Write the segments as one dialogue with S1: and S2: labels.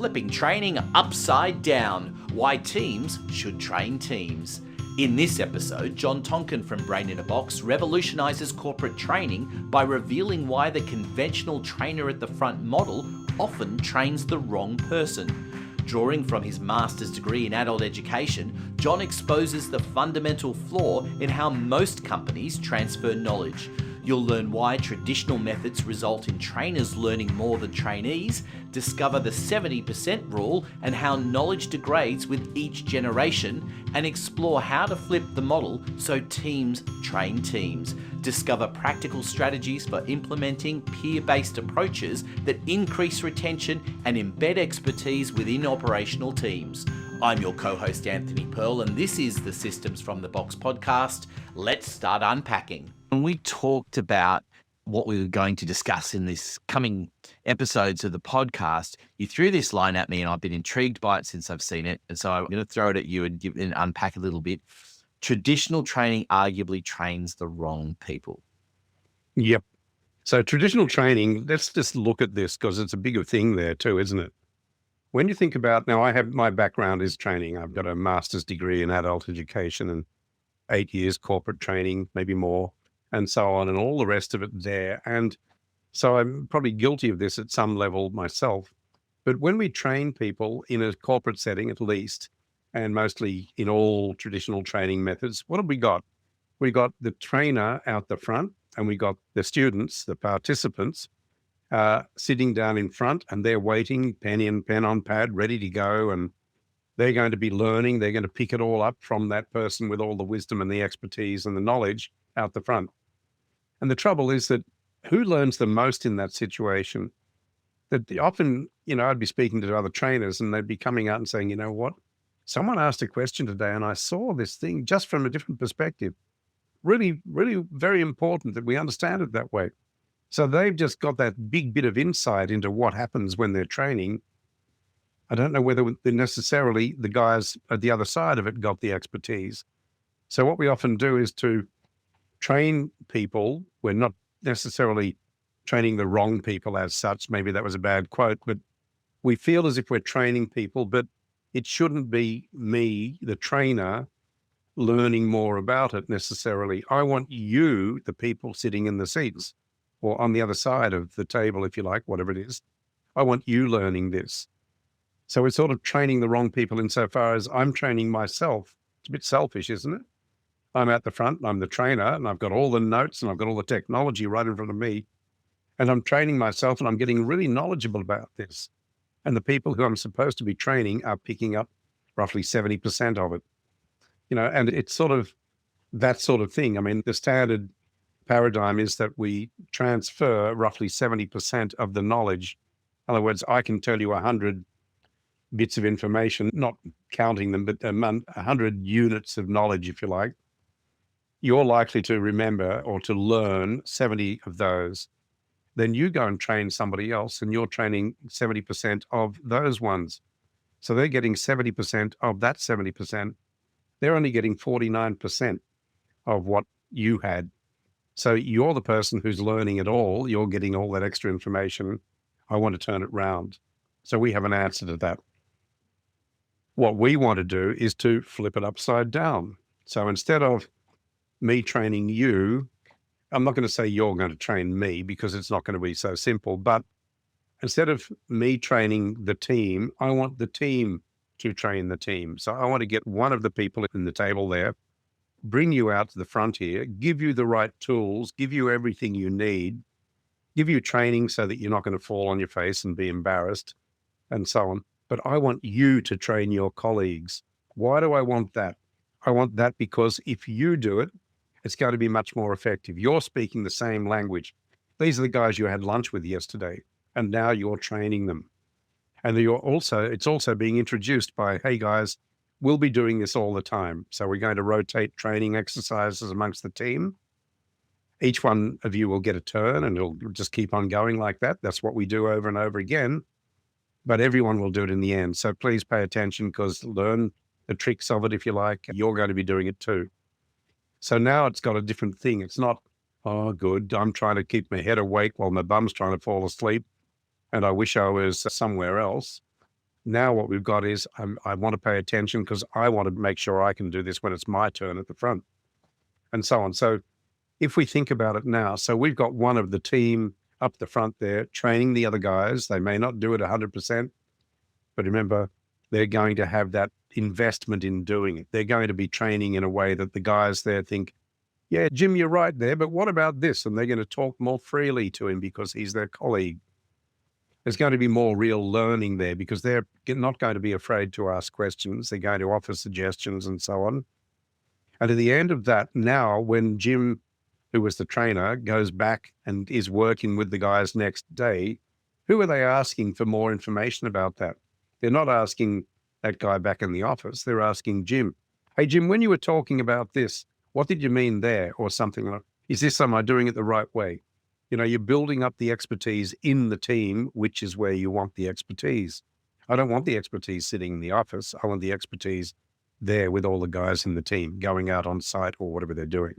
S1: Flipping Training Upside Down, Why Teams Should Train Teams. In this episode, John Tonkin from Brain in a Box revolutionises corporate training by revealing why the conventional trainer at the front model often trains the wrong person. Drawing from his master's degree in adult education, John exposes the fundamental flaw in how most companies transfer knowledge. You'll learn why traditional methods result in trainers learning more than trainees, discover the 70% rule and how knowledge degrades with each generation, and explore how to flip the model so teams train teams. Discover practical strategies for implementing peer-based approaches that increase retention and embed expertise within operational teams. I'm your co-host Anthony Pearl, and this is the Systems from the Box podcast. Let's start unpacking. When we talked about what we were going to discuss in this coming episodes of the podcast, you threw this line at me and I've been intrigued by it since I've seen it. And so I'm going to throw it at you and unpack a little bit. Traditional training arguably trains the wrong people.
S2: Yep. So traditional training, let's just look at this because it's a bigger thing there too, isn't it? When you think about, now my background is training. I've got a master's degree in adult education and 8 years corporate training, maybe more, and so on, and all the rest of it there. And so I'm probably guilty of this at some level myself. But when we train people in a corporate setting, at least, and mostly in all traditional training methods, what have we got? We got the trainer out the front, and we got the students, the participants, sitting down in front, and they're waiting, pen on pad, ready to go, and they're going to be learning. They're going to pick it all up from that person with all the wisdom and the expertise and the knowledge out the front. And the trouble is that who learns the most in that situation? That often, I'd be speaking to other trainers and they'd be coming out and saying, you know what? Someone asked a question today and I saw this thing just from a different perspective. Really, really very important that we understand it that way. So they've just got that big bit of insight into what happens when they're training. I don't know whether necessarily the guys at the other side of it got the expertise. So what we often do is to train people. We're not necessarily training the wrong people as such. Maybe that was a bad quote, but we feel as if we're training people, but it shouldn't be me, the trainer, learning more about it necessarily. I want you, the people sitting in the seats or on the other side of the table, if you like, whatever it is. I want you learning this. So we're sort of training the wrong people insofar as I'm training myself. It's a bit selfish, isn't it? I'm at the front, and I'm the trainer, and I've got all the notes, and I've got all the technology right in front of me, and I'm training myself, and I'm getting really knowledgeable about this. And the people who I'm supposed to be training are picking up roughly 70% of it. And it's sort of that sort of thing. I mean, the standard paradigm is that we transfer roughly 70% of the knowledge. In other words, I can tell you 100 bits of information, not counting them, but 100 units of knowledge, if you like. You're likely to remember or to learn 70 of those. Then you go and train somebody else and you're training 70% of those ones. So they're getting 70% of that 70%. They're only getting 49% of what you had. So you're the person who's learning it all. You're getting all that extra information. I want to turn it round. So we have an answer to that. What we want to do is to flip it upside down. So instead of me training you, I'm not going to say you're going to train me because it's not going to be so simple, but instead of me training the team, I want the team to train the team. So I want to get one of the people in the table there, bring you out to the front here, give you the right tools, give you everything you need, give you training so that you're not going to fall on your face and be embarrassed and so on. But I want you to train your colleagues. Why do I want that? I want that because if you do it, it's going to be much more effective. You're speaking the same language. These are the guys you had lunch with yesterday, and now you're training them. And it's also being introduced by, hey guys, we'll be doing this all the time. So we're going to rotate training exercises amongst the team. Each one of you will get a turn and it'll just keep on going like that. That's what we do over and over again, but everyone will do it in the end. So please pay attention because learn the tricks of it, if you like. You're going to be doing it too. So now it's got a different thing. It's not, oh, good, I'm trying to keep my head awake while my bum's trying to fall asleep, and I wish I was somewhere else. Now what we've got is I want to pay attention because I want to make sure I can do this when it's my turn at the front, and so on. So if we think about it now, so we've got one of the team up the front there training the other guys. They may not do it 100%, but remember, they're going to have that investment in doing it. They're going to be training in a way that the guys there think, yeah, Jim, you're right there, but what about this? And they're going to talk more freely to him because he's their colleague. There's going to be more real learning there because they're not going to be afraid to ask questions. They're going to offer suggestions and so on. And at the end of that, now when Jim, who was the trainer, goes back and is working with the guys next day, who are they asking for more information about that? They're not asking that guy back in the office. They're asking Jim, hey, Jim, when you were talking about this, what did you mean there? Or something like, is this, am I doing it the right way? You know, you're building up the expertise in the team, which is where you want the expertise. I don't want the expertise sitting in the office. I want the expertise there with all the guys in the team going out on site or whatever they're doing.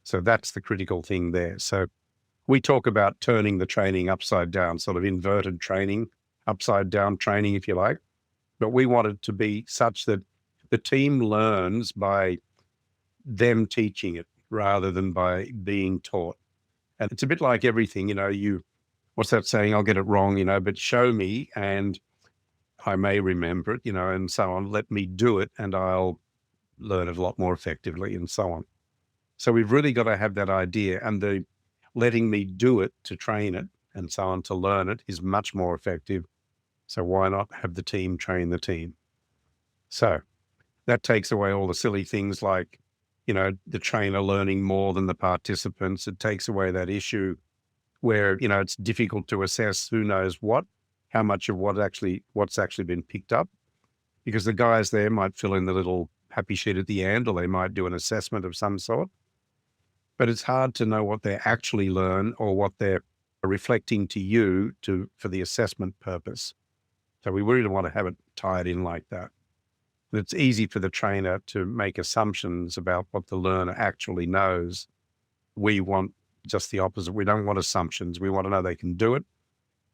S2: So that's the critical thing there. So we talk about turning the training upside down, sort of inverted training, upside down training, if you like. But we want it to be such that the team learns by them teaching it rather than by being taught. And it's a bit like everything, you know, what's that saying? I'll get it wrong, you know, but show me and I may remember it, you know, and so on. Let me do it and I'll learn it a lot more effectively and so on. So we've really got to have that idea, and the letting me do it to train it and so on to learn it is much more effective. So why not have the team train the team? So that takes away all the silly things like, you know, the trainer learning more than the participants. It takes away that issue where, you know, it's difficult to assess who knows what, how much of what's actually been picked up, because the guys there might fill in the little happy sheet at the end, or they might do an assessment of some sort. But it's hard to know what they actually learn or what they're reflecting to you for the assessment purpose. So we really want to have it tied in like that. And it's easy for the trainer to make assumptions about what the learner actually knows. We want just the opposite. We don't want assumptions. We want to know they can do it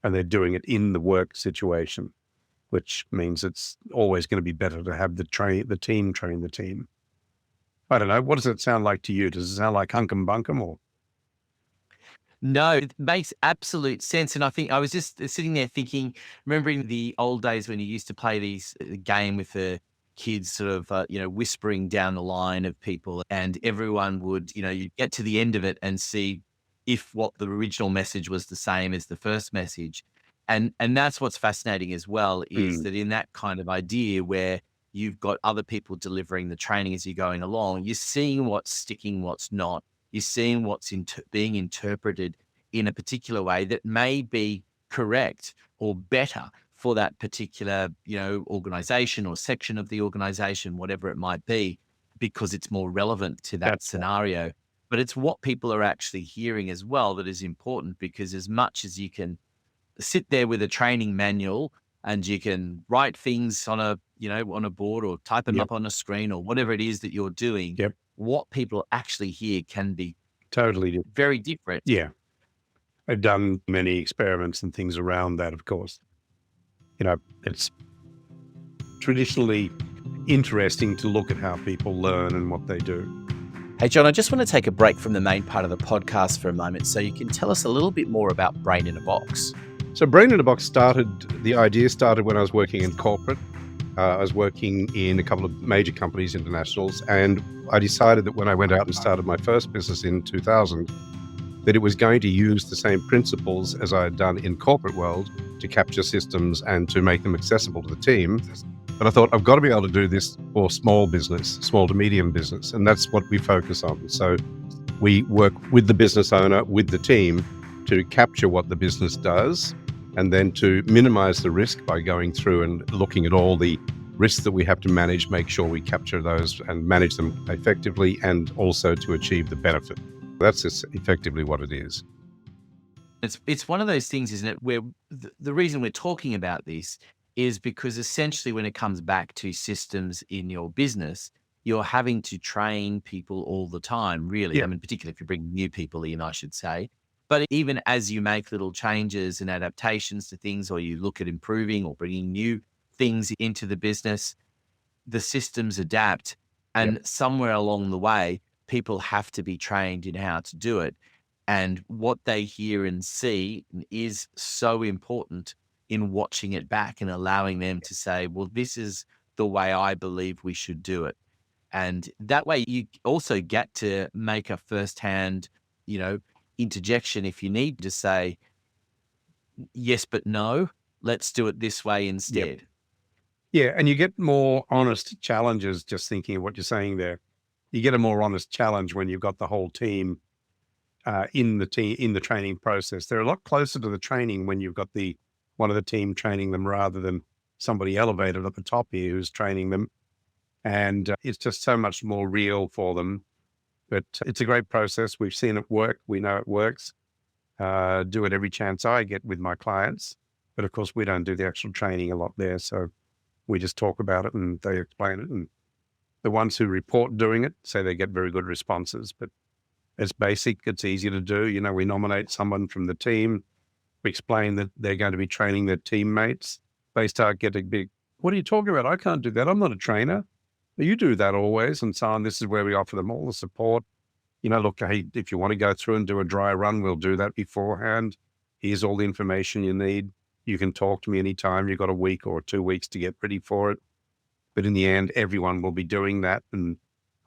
S2: and they're doing it in the work situation, which means it's always going to be better to have the team train the team. I don't know. What does it sound like to you? Does it sound like hunkum bunkum or?
S1: No, it makes absolute sense. And I think I was just sitting there thinking, remembering the old days when you used to play these game with the kids, sort of, whispering down the line of people, and everyone would, you get to the end of it and see if what the original message was the same as the first message. And that's what's fascinating as well, is that in that kind of idea where you've got other people delivering the training as you're going along, you're seeing what's sticking, what's not. You're seeing what's being interpreted in a particular way that may be correct or better for that particular, organization or section of the organization, whatever it might be, because it's more relevant to that scenario. But it's what people are actually hearing as well that is important, because as much as you can sit there with a training manual and you can write things on a board or type them up on a screen or whatever it is that you're doing, what people actually hear can be
S2: totally
S1: very different.
S2: Yeah. I've done many experiments and things around that, of course. It's traditionally interesting to look at how people learn and what they do.
S1: Hey, John, I just want to take a break from the main part of the podcast for a moment so you can tell us a little bit more about Brain in a Box.
S2: So Brain in a Box the idea started when I was working in corporate. I was working in a couple of major companies, internationals, and I decided that when I went out and started my first business in 2000, that it was going to use the same principles as I had done in corporate world to capture systems and to make them accessible to the team. But I thought, I've got to be able to do this for small business, small to medium business, and that's what we focus on. So we work with the business owner, with the team, to capture what the business does, and then to minimize the risk by going through and looking at all the risks that we have to manage, make sure we capture those and manage them effectively, and also to achieve the benefit. That's just effectively what it is.
S1: It's one of those things, isn't it, where the reason we're talking about this is because essentially when it comes back to systems in your business, you're having to train people all the time, really.
S2: Yeah.
S1: I mean, particularly if you bring new people in, I should say. But even as you make little changes and adaptations to things, or you look at improving or bringing new things into the business, the systems adapt.
S2: Yep.
S1: And somewhere along the way, people have to be trained in how to do it. And what they hear and see is so important in watching it back and allowing them to say, well, this is the way I believe we should do it. And that way you also get to make a firsthand, you know, interjection if you need to say, yes, but no, let's do it this way
S2: Yep.
S1: instead.
S2: Yeah. And you get more honest challenges, just thinking of what you're saying there. You get a more honest challenge when you've got the whole team in the training process. They're a lot closer to the training when you've got the one of the team training them rather than somebody elevated at the top here who's training them. And it's just so much more real for them. But it's a great process. We've seen it work. We know it works. Do it every chance I get with my clients. But of course, we don't do the actual training a lot there. So we just talk about it and they explain it. And the ones who report doing it say they get very good responses. But it's basic. It's easy to do. You know, we nominate someone from the team. We explain that they're going to be training their teammates. They start getting big. What are you talking about? I can't do that. I'm not a trainer. You do that always, and so on. This is where we offer them all the support. You know, look, hey, if you want to go through and do a dry run, we'll do that beforehand. Here's all the information you need. You can talk to me anytime. You've got a week or 2 weeks to get ready for it. But in the end, everyone will be doing that, and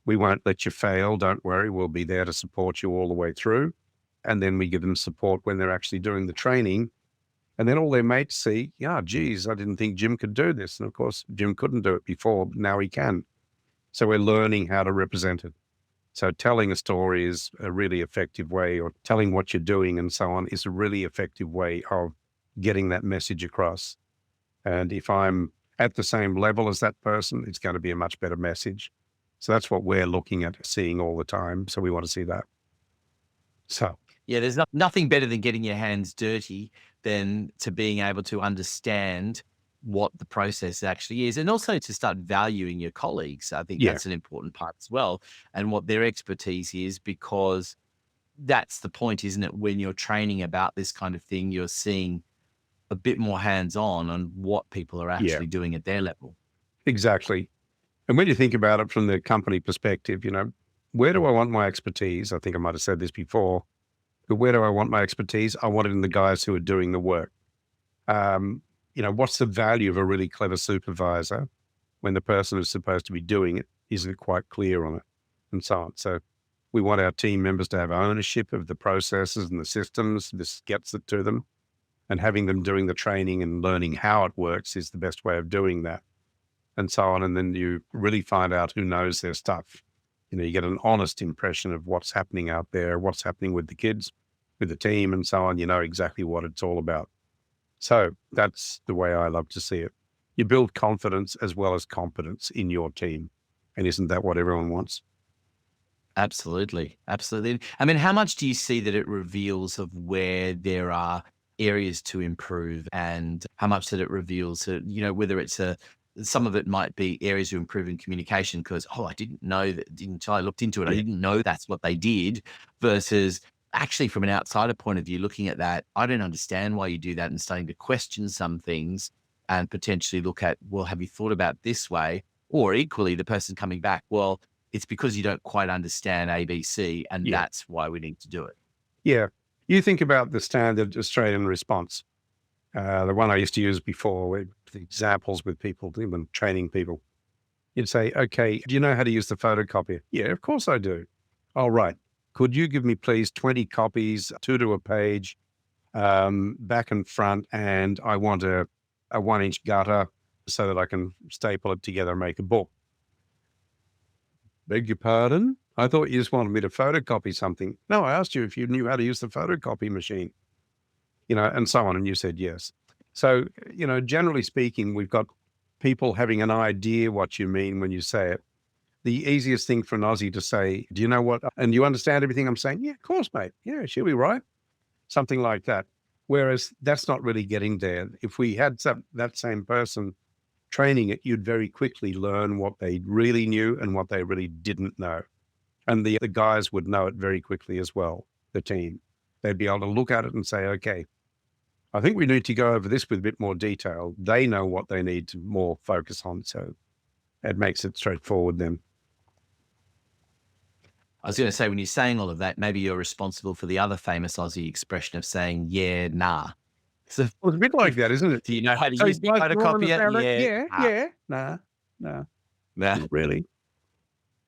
S2: we won't let you fail. Don't worry. We'll be there to support you all the way through. And then we give them support when they're actually doing the training. And then all their mates see, yeah, geez, I didn't think Jim could do this. And of course, Jim couldn't do it before, but now he can. So we're learning how to represent it. So telling a story is a really effective way, or telling what you're doing and so on is a really effective way of getting that message across. And if I'm at the same level as that person, it's going to be a much better message. So that's what we're looking at seeing all the time. So we want to see that. So
S1: Yeah, there's nothing better than getting your hands dirty than to being able to understand what the process actually is, and also to start valuing your colleagues. I think
S2: yeah,
S1: that's an important part as well, and what their expertise is, because that's the point, isn't it? When you're training about this kind of thing, you're seeing a bit more hands-on what people are
S2: yeah,
S1: actually doing at their level.
S2: exactly. And when you think about it from the company perspective, you know, where do I want my expertise? I think I might have said this before, but where do I want my expertise? I want it in the guys who are doing the work. You know, what's the value of a really clever supervisor when the person who's supposed to be doing it isn't quite clear on it, and so on. So we want our team members to have ownership of the processes and the systems. This gets it to them, and having them doing the training and learning how it works is the best way of doing that, and so on. And then you really find out who knows their stuff. You know, you get an honest impression of what's happening out there, what's happening with the kids, with the team, and so on. You know exactly what it's all about. So that's the way I love to see it. You build confidence as well as competence in your team. And isn't that what everyone wants?
S1: Absolutely. Absolutely. I mean, how much do you see that it reveals of where there are areas to improve, and how much that it reveals that, whether it's some of it might be areas to improve in communication because, I didn't know that, didn't I looked into it. I
S2: Yeah.
S1: didn't know that's what they did, versus actually from an outsider point of view, looking at that, I don't understand why you do that, and starting to question some things and potentially look at, well, have you thought about this way? Or equally, the person coming back, well, it's because you don't quite understand ABC, and
S2: Yeah.
S1: that's why we need to do it.
S2: Yeah. You think about the standard Australian response, the one I used to use before with the examples with people, even training people. You'd say, okay, do you know how to use the photocopier? Yeah, of course I do. All right. Could you give me please 20 copies, 2 to a page, back and front, and I want a 1-inch gutter so that I can staple it together and make a book. Beg your pardon? I thought you just wanted me to photocopy something. No, I asked you if you knew how to use the photocopy machine, and so on. And you said yes. So, generally speaking, we've got people having an idea what you mean when you say it. The easiest thing for an Aussie to say, do you know what? And you understand everything I'm saying? Yeah, of course, mate. Yeah, she'll be right. Something like that. Whereas that's not really getting there. If we had that same person training it, you'd very quickly learn what they really knew and what they really didn't know. And the guys would know it very quickly as well, the team. They'd be able to look at it and say, okay, I think we need to go over this with a bit more detail. They know what they need to more focus on. So it makes it straightforward then.
S1: I was going to say, when you're saying all of that, maybe you're responsible for the other famous Aussie expression of saying, yeah, nah. So
S2: Well, it's a bit like that, isn't it?
S1: do you know how to
S2: So
S1: use the
S2: you guys drawing
S1: photocopier?
S2: about it?
S1: Yeah.
S2: Yeah. Nah,
S1: Nah.
S2: not really.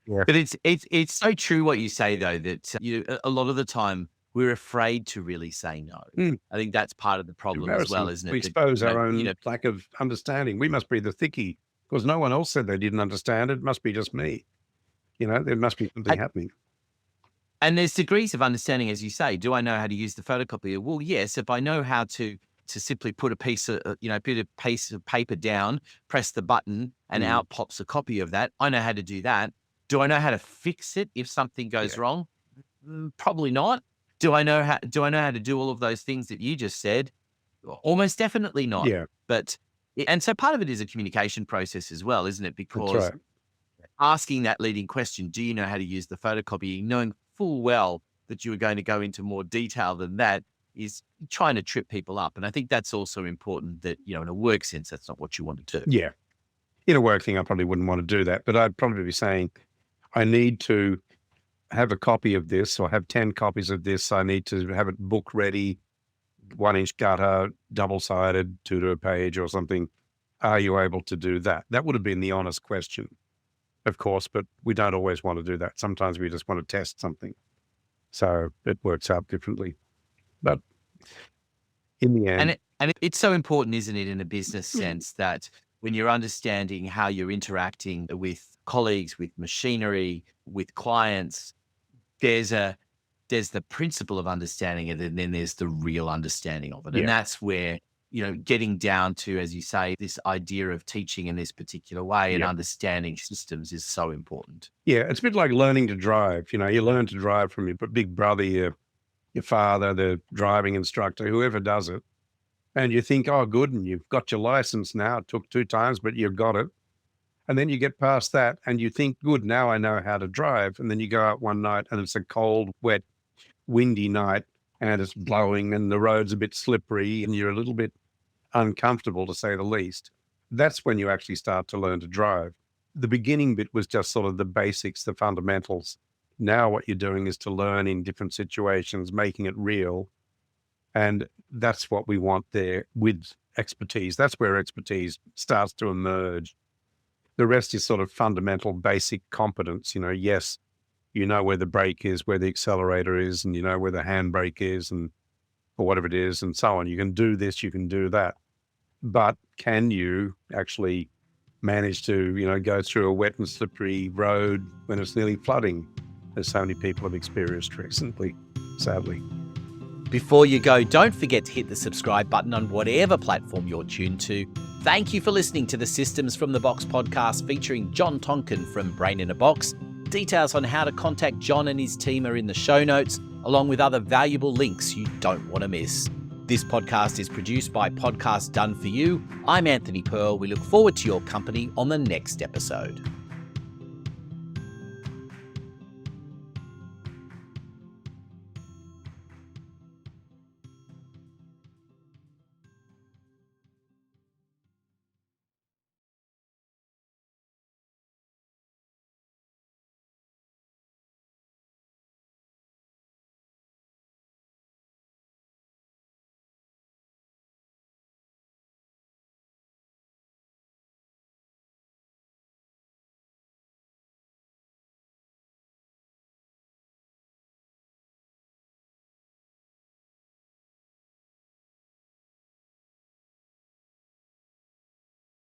S2: Yeah.
S1: But it's so true what you say, though, that a lot of the time we're afraid to really say no.
S2: Mm.
S1: I think that's part of the problem as well, isn't it?
S2: We
S1: That,
S2: expose
S1: you know,
S2: our own lack of understanding. We must be the thickie because no one else said they didn't understand it. It must be just me. There must be something happening.
S1: And there's degrees of understanding, as you say. Do I know how to use the photocopier? Well, yes. If I know how to simply put a piece of paper down, press the button, and out pops a copy of that, I know how to do that. Do I know how to fix it if something goes wrong? Probably not. Do I know how to do all of those things that you just said? Almost definitely not.
S2: Yeah.
S1: And so part of it is a communication process as well, isn't it? Because asking that leading question, do you know how to use the photocopy, knowing full well that you are going to go into more detail than that, is trying to trip people up. And I think that's also important that, in a work sense, that's not what you want to do.
S2: Yeah. In a work thing, I probably wouldn't want to do that, but I'd probably be saying, I need to have a copy of this or have 10 copies of this. I need to have it book ready, 1-inch gutter, double-sided, 2 to a page or something. Are you able to do that? That would have been the honest question, of course, but we don't always want to do that. Sometimes we just want to test something. So it works out differently. But in the end...
S1: And it's so important, isn't it, in a business sense, that when you're understanding how you're interacting with colleagues, with machinery, with clients, there's the principle of understanding it, and then there's the real understanding of it. And that's where, getting down to, as you say, this idea of teaching in this particular way and understanding systems is so important.
S2: Yeah, it's a bit like learning to drive. You learn to drive from your big brother, your father, the driving instructor, whoever does it. And you think, oh, good, and you've got your license now. It took 2 times, but you've got it. And then you get past that and you think, good, now I know how to drive. And then you go out one night and it's a cold, wet, windy night and it's blowing and the road's a bit slippery and you're a little bit uncomfortable, to say the least. That's when you actually start to learn to drive. The beginning bit was just sort of the basics, the fundamentals. Now what you're doing is to learn in different situations, making it real. And that's what we want there with expertise. That's where expertise starts to emerge. The rest is sort of fundamental, basic competence. Yes, you know where the brake is, where the accelerator is, and you know where the handbrake is, and or whatever it is, and so on. You can do this, you can do that. But can you actually manage to, go through a wet and slippery road when it's nearly flooding, as so many people have experienced recently, sadly?
S1: Before you go, don't forget to hit the subscribe button on whatever platform you're tuned to. Thank you for listening to the Systems from the Box podcast featuring John Tonkin from Brain in a Box. Details on how to contact John and his team are in the show notes, along with other valuable links you don't want to miss. This podcast is produced by Podcast Done For You. I'm Anthony Pearl. We look forward to your company on the next episode.